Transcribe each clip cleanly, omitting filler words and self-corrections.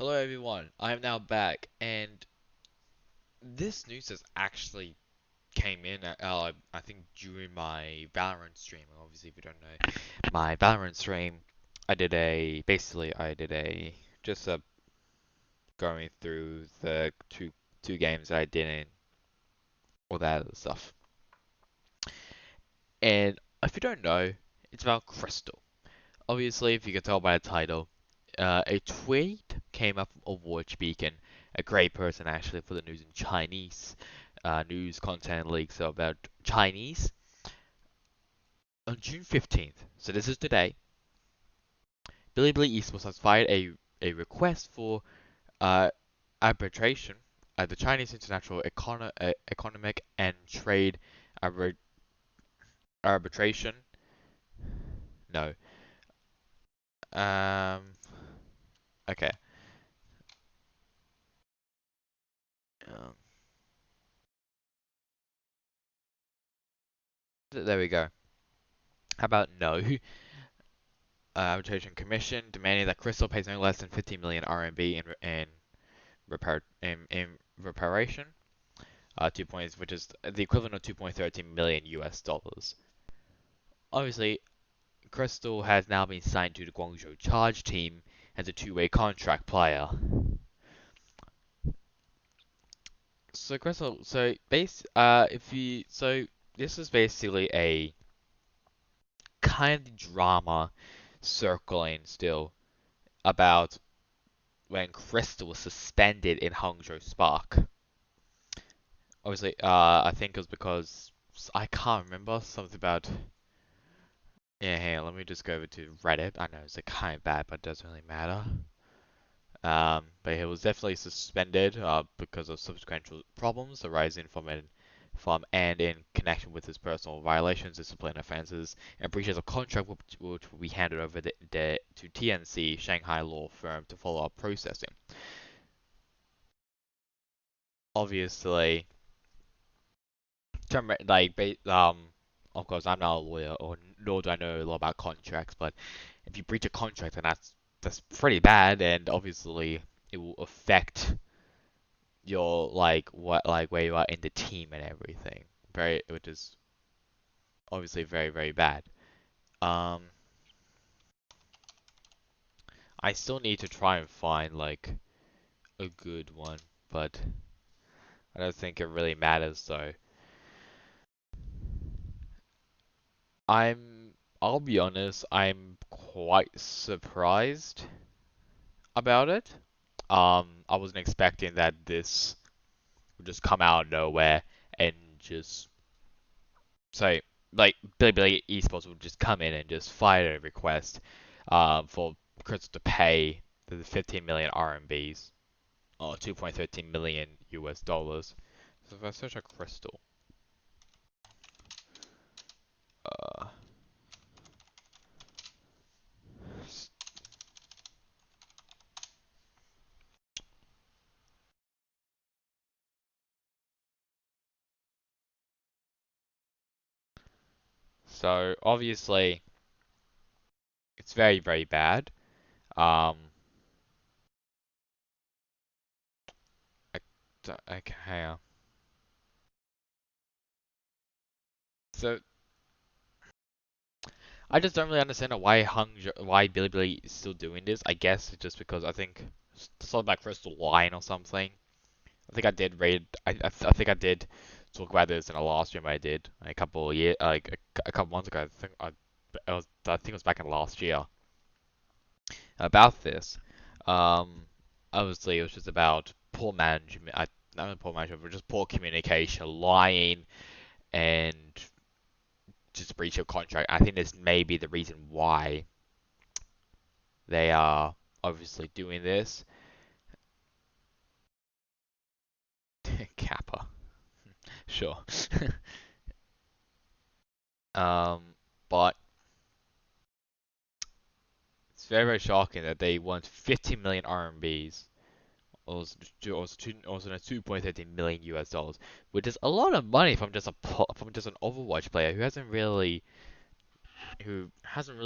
Hello everyone, I am now back, and this news has actually came in I think during my Valorant stream. Obviously, if you don't know, my Valorant stream, I did a just going through the two games that I did and all that other stuff. And if you don't know, it's about Krystal. Obviously, if you can tell by the title, a tweet came up from Overwatch Beacon, a great person actually for the news in Chinese, news content leaks about Chinese. On June 15th, so this is today, Bilibili Esports has filed a request for uh, arbitration at the Chinese International Economic and Trade Arbit- Arbitration. No. Um. Okay. Um, there we go. How about no? Arbitration Commission demanding that Krystal pays no less than 15 million RMB in reparation, 2 points, which is the equivalent of 2.13 million US dollars. Obviously, Krystal has now been signed to the Guangzhou Charge team as a two-way contract player. So Krystal, this is basically a kind of drama circling still about when Krystal was suspended in Hangzhou Spark. Obviously, I think it was because I can't remember something about. Yeah, hang on, let me just go over to Reddit. I know it's like kind of bad, but it doesn't really matter. But he was definitely suspended because of subsequent problems arising from and in connection with his personal violations, discipline offences, and breaches of contract, which will be handed over to TNC Shanghai law firm to follow up processing. Obviously, of course, I'm not a lawyer, or nor do I know a lot about contracts. But if you breach a contract, then that's pretty bad, and obviously it will affect your where you are in the team and everything. Which is obviously very bad. Um, I still need to try and find like a good one, but I don't think it really matters though. I'll be honest, I'm quite surprised about it. I wasn't expecting that this would just come out of nowhere and just say, like, Bilibili Esports would just come in and just fire a request for Krystal to pay the 15 million RMBs or 2.13 million US dollars. So if I search a Krystal, uh, so obviously it's very bad. Um, okay. So I just don't really understand why Bilibili is still doing this. I guess it's just because I think something like Crystal Line or something. I think I did read. I think I did talk about this in a last stream I did a couple of a couple months ago. I think it was back in last year about this. Um, Obviously it was just about poor management. Not poor management, but just poor communication, lying, and just breach of contract. I think this may be the reason why they are obviously doing this. Kappa, sure. um, but it's very shocking that they want 50 million RMBs, also 2.13 million US dollars, which is a lot of money from just an Overwatch player who hasn't really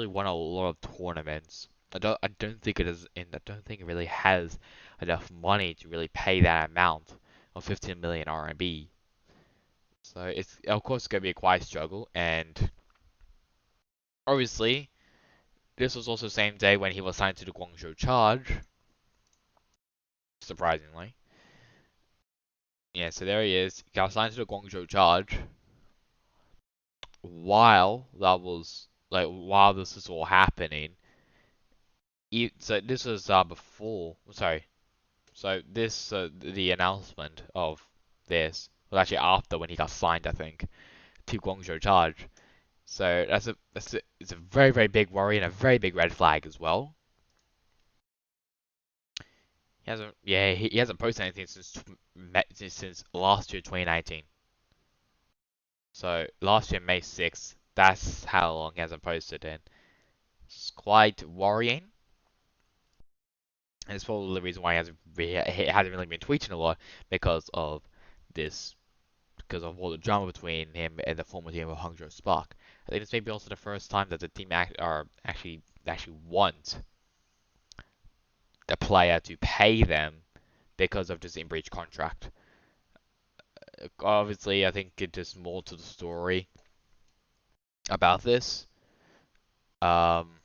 won a lot of tournaments. I don't think it is, and I don't think it really has enough money to really pay that amount of 15 million RMB. So it's of course going to be a quite struggle, and obviously this was also the same day when he was signed to the Guangzhou Charge, surprisingly. Yeah, so there he is. He got signed to the Guangzhou Charge while this is all happening. So this was before. Sorry. So this the announcement of this was actually after when he got signed, I think, to Guangzhou Charge. So it's a very very big worry and a very big red flag as well. He hasn't posted anything since last year 2019. So last year May 6th, that's how long he hasn't posted in. It's quite worrying. And it's probably the reason why he hasn't really been tweeting a lot because of this, because of all the drama between him and the former team of Hangzhou Spark. I think this may be also the first time that the team actually want the player to pay them because of this in breach contract. Obviously, I think it's just more to the story about this. Um,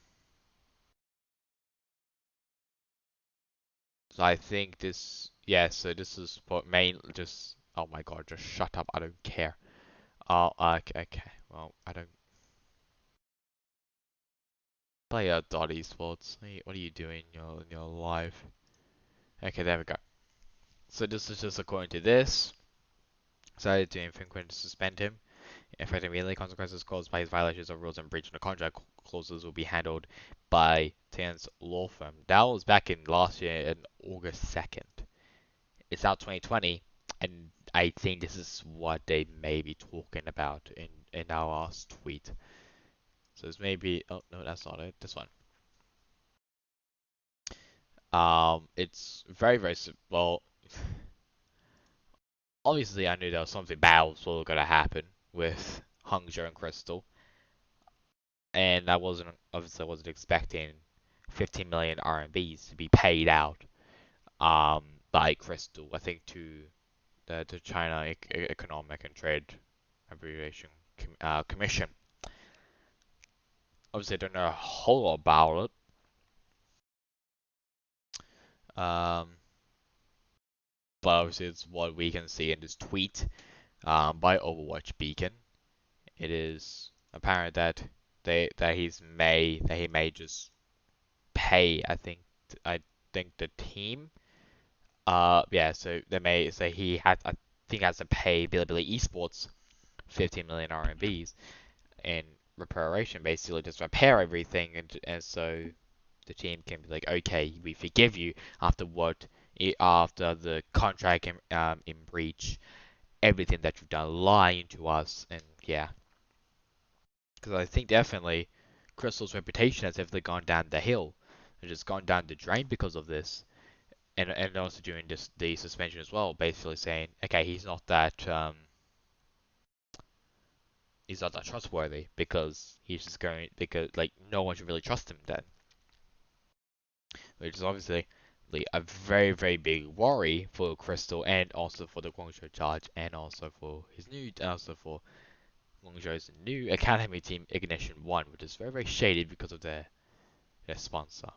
so I think this, yeah. So this is what main just. Oh my God, just shut up. I don't care. Oh, okay, okay. Well, I don't play dot esports. What are you doing in your life? Okay, there we go. So this is just according to this. Decided to infrequent suspend him. Effective immediately, consequences caused by his violations of rules and breach of the contract clauses will be handled by Tian's law firm. That was back in last year in August 2nd. It's now 2020, and I think this is what they may be talking about in our last tweet. So it's maybe, oh no, that's not it. This one. It's very very well. Obviously, I knew there was something bad was gonna happen with Hangzhou and Krystal, and I wasn't expecting 15 million RMBs to be paid out by Krystal. I think to the China Economic and Trade Abbreviation Commission. Obviously, I don't know a whole lot about it. But obviously, it's what we can see in this tweet by Overwatch Beacon. It is apparent that he may just pay. I think the team. Yeah. So they may say I think has to pay Bilibili Esports 15 million RMBs in reparation, basically just repair everything, and so the team can be like, okay, we forgive you after the contract in breach, everything that you've done lying to us, and yeah, because I think definitely Krystal's reputation has definitely gone down the hill. It's just gone down the drain because of this, and also during the suspension as well, basically saying, okay, he's not that trustworthy because he's just going because like no one should really trust him then, which is obviously a very very big worry for Krystal and also for the Guangzhou Charge and also for Guangzhou's new academy team Ignition One, which is very very shady because of their sponsor,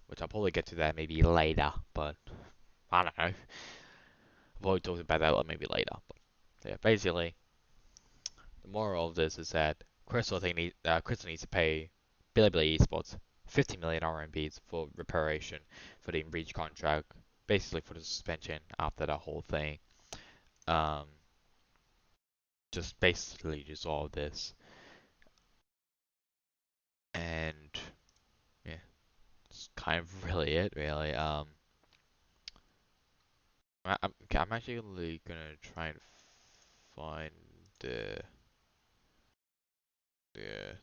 which I'll probably get to that maybe later, but I don't know. I'll probably talk about that maybe later. But yeah, basically the moral of this is that Krystal needs to pay Bilibili Esports 50 million RMBs for reparation for the breach contract, basically for the suspension after that whole thing. Um, just basically just all of this, and yeah, it's kind of really it, really. I'm actually gonna try and find the the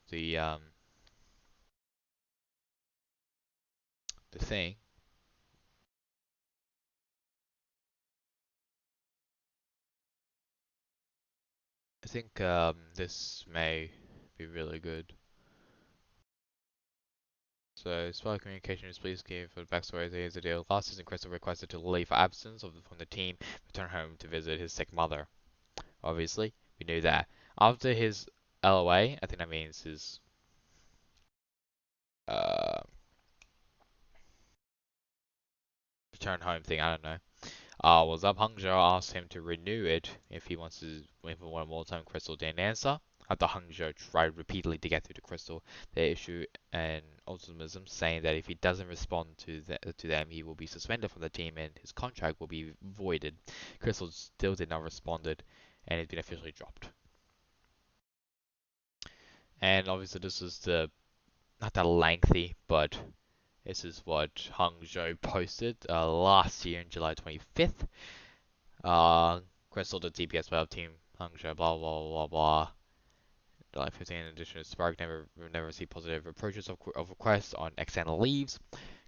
the thing. I think this may be really good. So, Spy Communications, please give a backstory. Here's the deal. Last season, Krystal requested to leave for absence from the team, return home to visit his sick mother. Obviously, we knew that. After his LOA, I think that means his uh, return home thing, I don't know. Was up. Hangzhou asked him to renew it if he wants to win for one more time. Krystal didn't answer. After Hangzhou tried repeatedly to get through to Krystal, they issued an ultimatum saying that if he doesn't respond to them, he will be suspended from the team and his contract will be voided. Krystal still did not respond, and it's been officially dropped. And obviously, this is the not that lengthy, but this is what Hangzhou posted last year in July 25th. Krystal, the DPS playoff team, Hangzhou, blah blah blah blah. July 15th, in addition to Spark, never received positive approaches of requests on external leaves.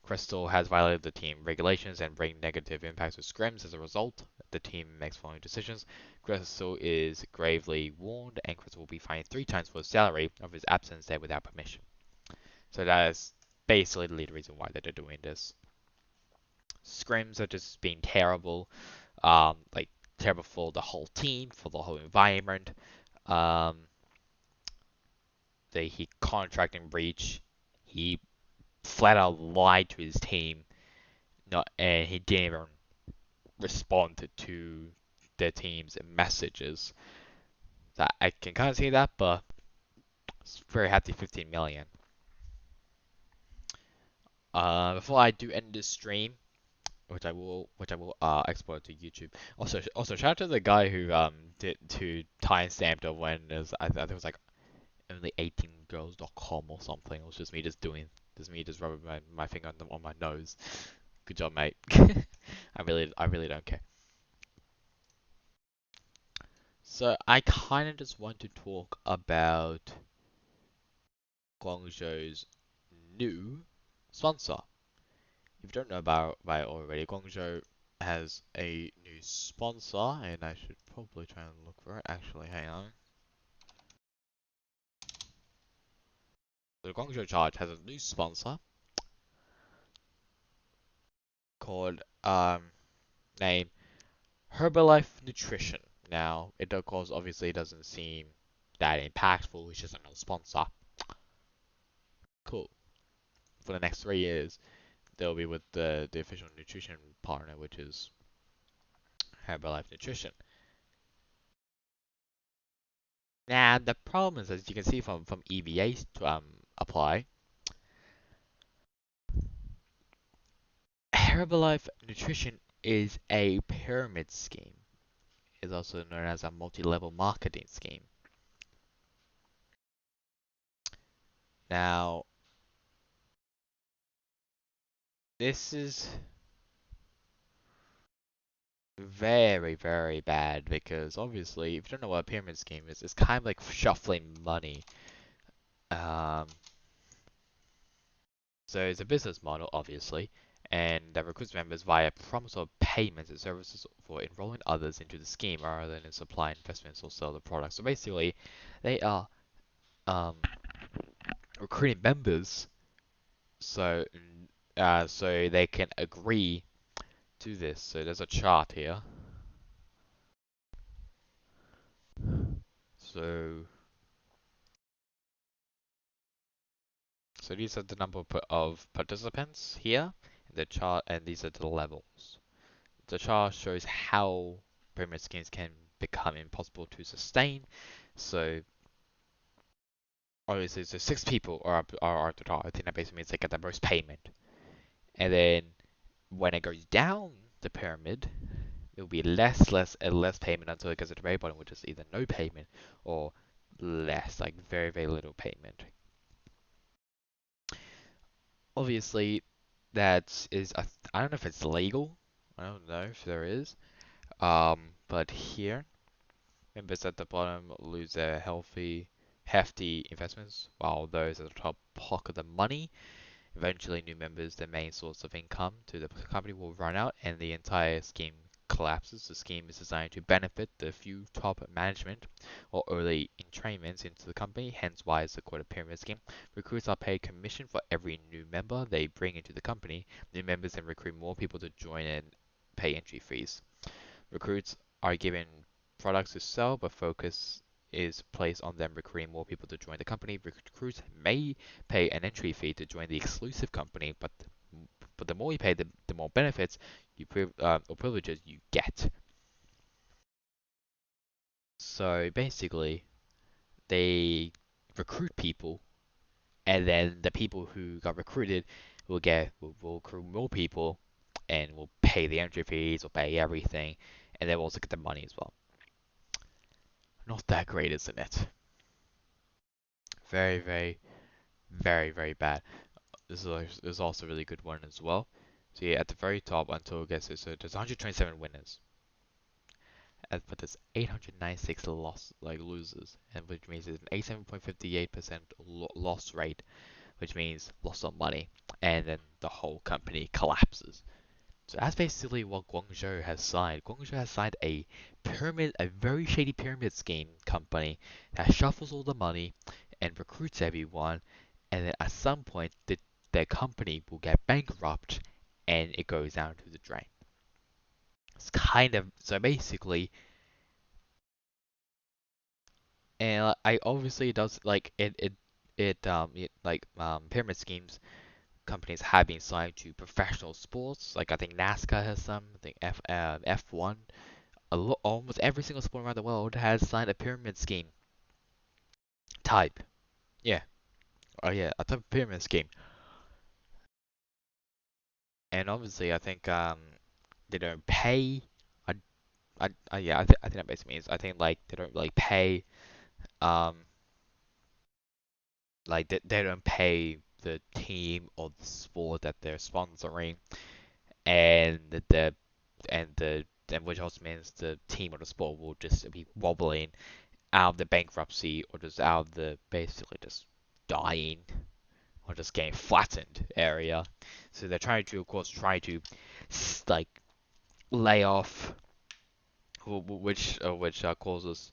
Krystal has violated the team regulations and bring negative impacts to scrims as a result. The team makes following decisions. Krystal is gravely warned, and Krystal will be fined 3 times for the salary of his absence there without permission. So that is basically the lead reason why they're doing this. Scrims are just being terrible, like terrible for the whole team, for the whole environment. He contracting breach. He flat out lied to his team, and he didn't even respond to their team's messages. That I can kind of see that, but it's very hefty 15 million. Before I do end this stream, which I will export to YouTube. Also shout out to the guy who timestamped it when I think it was like only 18girls.com or something. It was just me just rubbing my finger on my nose. Good job, mate. I really don't care. So I kind of just want to talk about Guangzhou's new sponsor. If you don't know about it already, Guangzhou has a new sponsor, and I should probably try and look for it. Actually, hang on. The Guangzhou Charge has a new sponsor called name Herbalife Nutrition. Now, it of course obviously doesn't seem that impactful. It's just another sponsor. Cool. For the next 3 years, they'll be with the official nutrition partner, which is Herbalife Nutrition. Now, the problem is, as you can see from EVA to apply, Herbalife Nutrition is a pyramid scheme. It's also known as a multi-level marketing scheme. Now, this is very, very bad because obviously, if you don't know what a pyramid scheme is, it's kind of like shuffling money. So it's a business model, obviously, and that recruits members via promise of payments and services for enrolling others into the scheme rather than in supply investments or sell the product. So basically, they are um, recruiting members so so they can agree to this. So there's a chart here. So these are the number of participants here in the chart, and these are the levels. The chart shows how pyramid schemes can become impossible to sustain. So obviously, so 6 people are at the top. I think that basically means they get the most payment. And then when it goes down the pyramid, it will be less payment until it gets to the very bottom, which is either no payment or less, like very, very little payment. Obviously, that is, I don't know if it's legal. I don't know if there is. But here, members at the bottom lose their hefty investments, while those at the top pocket the money. Eventually, new members, the main source of income to the company, will run out, and the entire scheme collapses. The scheme is designed to benefit the few top management or early entrainments into the company, hence why it's called a pyramid scheme. Recruits are paid commission for every new member they bring into the company. New members then recruit more people to join and pay entry fees. Recruits are given products to sell, but focus is placed on them recruiting more people to join the company. Recruits may pay an entry fee to join the exclusive company, but the more you pay, the more benefits or privileges you get. So basically, they recruit people, and then the people who got recruited will recruit more people, and will pay the entry fees, will pay everything, and they'll also get the money as well. Not that great, isn't it? Very, very, very, very bad. This is also a really good one as well. So yeah, at the very top until it gets so there's 127 winners, but there's 896 losers, and which means it's an 87.58% loss rate, which means loss of money, and then the whole company collapses. So that's basically what Guangzhou has signed. Guangzhou has signed a very shady pyramid scheme company that shuffles all the money and recruits everyone, and then at some point their company will get bankrupt and it goes down to the drain. It's kind of so basically, and I obviously it does like pyramid schemes companies have been signed to professional sports. Like I think NASCAR has some. I think F1. Almost every single sport around the world has signed a pyramid scheme type. Yeah. Oh yeah, a type of pyramid scheme. And obviously, I think they don't pay. I think that basically means I think like they don't really pay. Um, like they don't pay the team or the sport that they're sponsoring, and and which also means the team or the sport will just be wobbling out of the bankruptcy or just out of the basically just dying or just getting flattened area. So they're trying to, of course, like lay off, which causes.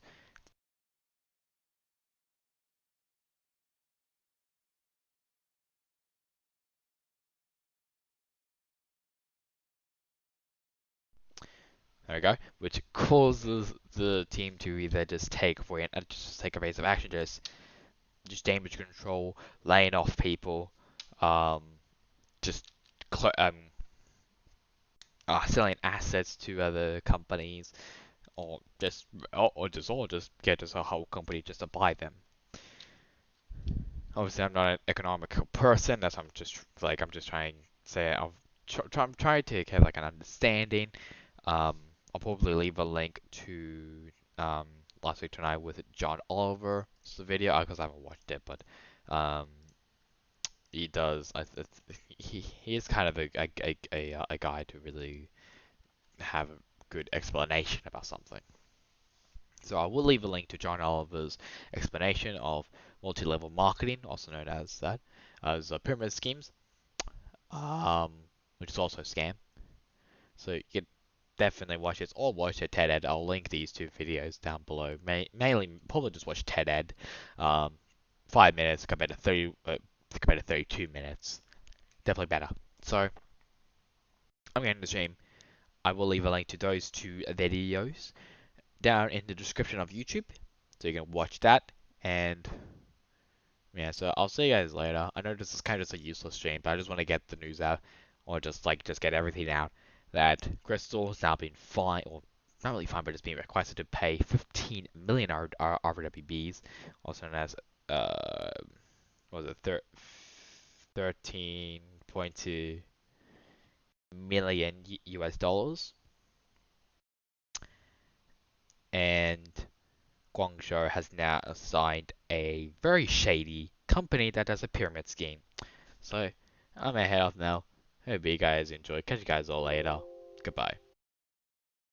There we go. Which causes the team to either just take just take evasive action, just damage control, laying off people, um, just selling assets to other companies, or just get just a whole company just to buy them. Obviously, I'm not an economical person. I'm just trying to say I'm trying to have like an understanding. Um, I'll probably leave a link to last week tonight with John Oliver's video because I haven't watched it, but um, he does. He is kind of a guy to really have a good explanation about something. So I will leave a link to John Oliver's explanation of multi-level marketing, also known as pyramid schemes, um, which is also a scam. So you can definitely watch this or watch a TED Ed. I'll link these two videos down below. Mainly, probably just watch TED Ed. 5 minutes compared to 32 minutes. Definitely better. So I'm going to stream. I will leave a link to those two videos down in the description of YouTube, so you can watch that. And yeah, so I'll see you guys later. I know this is kind of just a useless stream, but I just want to get the news out, or just get everything out that Krystal has now been fined, or not really fined, but it's been requested to pay 15 million RWBs, also known as uh, what was it 13.2 million US dollars, and Guangzhou has now assigned a very shady company that does a pyramid scheme. So I'm gonna head off now. Hope you guys enjoy. Catch you guys all later. Goodbye.